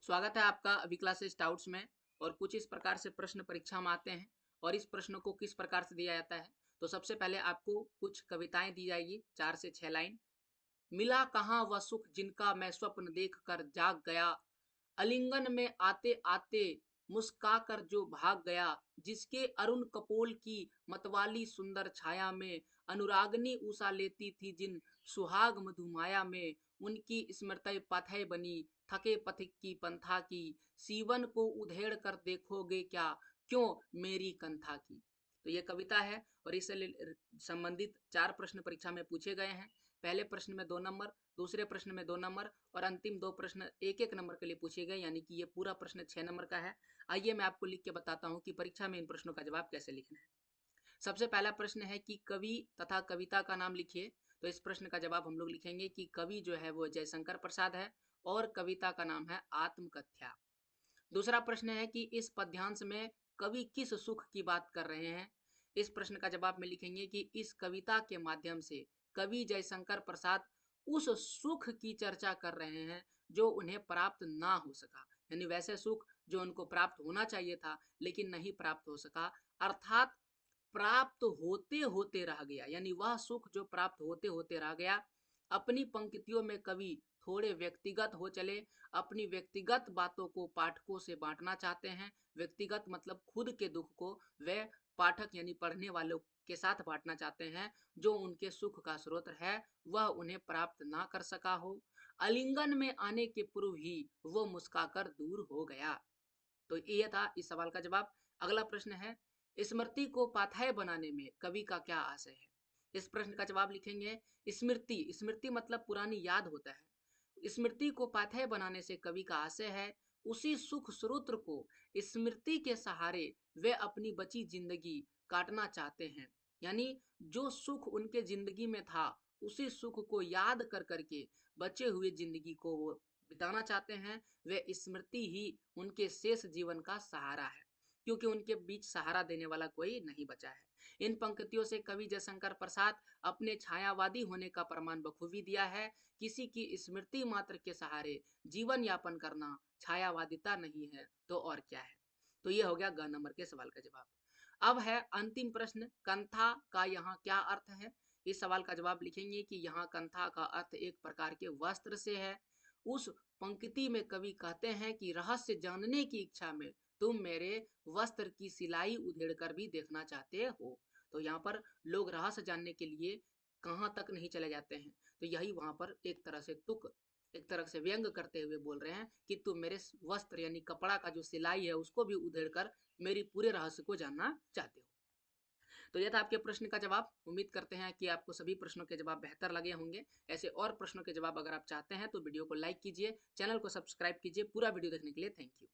स्वागत है आपका अभी क्लासेस डाउट्स में। और कुछ इस प्रकार से प्रश्न परीक्षा में आते हैं और इस प्रश्न को किस प्रकार से दिया जाता है। तो सबसे पहले आपको कुछ कविताएं दी जाएगी, 4 से 6 लाइन। मिला कहाँ वह सुख जिनका मैं स्वप्न देख कर जाग गया, आलिंगन में आते आते मुस्का कर जो भाग गया, जिसके अरुण कपोल की मतवाली सुंदर छाया में अनुरागनी उषा लेती थी जिन सुहाग मधुमाया में, उनकी स्मृति पथय बनी थके पथिक की पंथा की, सीवन को उधेड़ कर देखोगे क्या, क्यों मेरी कंथा की। तो ये कविता है और इससे संबंधित 4 प्रश्न परीक्षा में पूछे गए हैं। पहले प्रश्न में 2 नंबर, दूसरे प्रश्न में 2 नंबर और अंतिम 2 प्रश्न 1-1 नंबर के लिए पूछे गए, यानी कि ये पूरा प्रश्न 6 नंबर का है। आइए मैं आपको लिख के बताता हूँ कि परीक्षा में इन प्रश्नों का जवाब कैसे लिखना है। सबसे पहला प्रश्न है कि कवि तथा कविता का नाम लिखिए। तो इस प्रश्न का जवाब हम लोग लिखेंगे कि कवि जो है वो जयशंकर प्रसाद है और कविता का नाम है आत्मकथ्या। दूसरा प्रश्न है कि इस पद्यांश में कवि किस सुख की बात कर रहे हैं। इस प्रश्न का जवाब में लिखेंगे कि इस कविता के माध्यम से कवि जयशंकर प्रसाद उस सुख की चर्चा कर रहे हैं जो उन्हें प्राप्त ना हो सका, यानी वैसे सुख जो उनको प्राप्त होना चाहिए था लेकिन नहीं प्राप्त हो सका, अर्थात प्राप्त होते होते रह गया, यानी वह सुख जो प्राप्त होते होते रह गया। अपनी पंक्तियों में कवि थोड़े व्यक्तिगत हो चले, अपनी व्यक्तिगत बातों को पाठकों से बांटना चाहते हैं। व्यक्तिगत मतलब खुद के दुख को वे पाठक यानी पढ़ने वालों के साथ बांटना चाहते हैं। जो उनके सुख का स्रोत है वह उन्हें प्राप्त ना कर सका हो, आलिंगन में आने के पूर्व ही वो मुस्काकर दूर हो गया। तो ये था इस सवाल का जवाब। अगला प्रश्न है, स्मृति को पाथेय बनाने में कवि का क्या आशय है। इस प्रश्न का जवाब लिखेंगे, स्मृति स्मृति मतलब पुरानी याद होता है। स्मृति को पाथेय बनाने से कवि का आशय है उसी सुख स्रोत को स्मृति के सहारे वे अपनी बची जिंदगी काटना चाहते हैं, यानी जो सुख उनके जिंदगी में था उसी सुख को याद कर करके बचे हुए जिंदगी को वो बिताना चाहते हैं। वे स्मृति ही उनके शेष जीवन का सहारा है, क्योंकि उनके बीच सहारा देने वाला कोई नहीं बचा है। इन पंक्तियों से कवि जयशंकर प्रसाद अपने छायावादी होने का प्रमाण बखूबी दिया है। किसी की स्मृति मात्र के सहारे जीवन यापन करना छायावादिता नहीं है तो और क्या है। तो ये हो गया ग नंबर के सवाल का जवाब। अब है अंतिम प्रश्न, कंथा का यहाँ क्या अर्थ है। इस सवाल का जवाब लिखेंगे कि यहाँ कंथा का अर्थ एक प्रकार के वस्त्र से है। उस पंक्ति में कवि कहते हैं कि रहस्य जानने की इच्छा में तुम मेरे वस्त्र की सिलाई उधेड़ कर भी देखना चाहते हो। तो यहाँ पर लोग रहस्य जानने के लिए कहाँ तक नहीं चले जाते हैं। तो यही वहां पर एक तरह से तुक, एक तरह से व्यंग करते हुए बोल रहे हैं कि तुम मेरे वस्त्र यानी कपड़ा का जो सिलाई है उसको भी उधेड़ कर मेरी पूरे रहस्य को जानना चाहते हो। तो यह था आपके प्रश्न का जवाब। उम्मीद करते हैं कि आपको सभी प्रश्नों के जवाब बेहतर लगे होंगे। ऐसे और प्रश्नों के जवाब अगर आप चाहते हैं तो वीडियो को लाइक कीजिए, चैनल को सब्सक्राइब कीजिए। पूरा वीडियो देखने के लिए थैंक यू।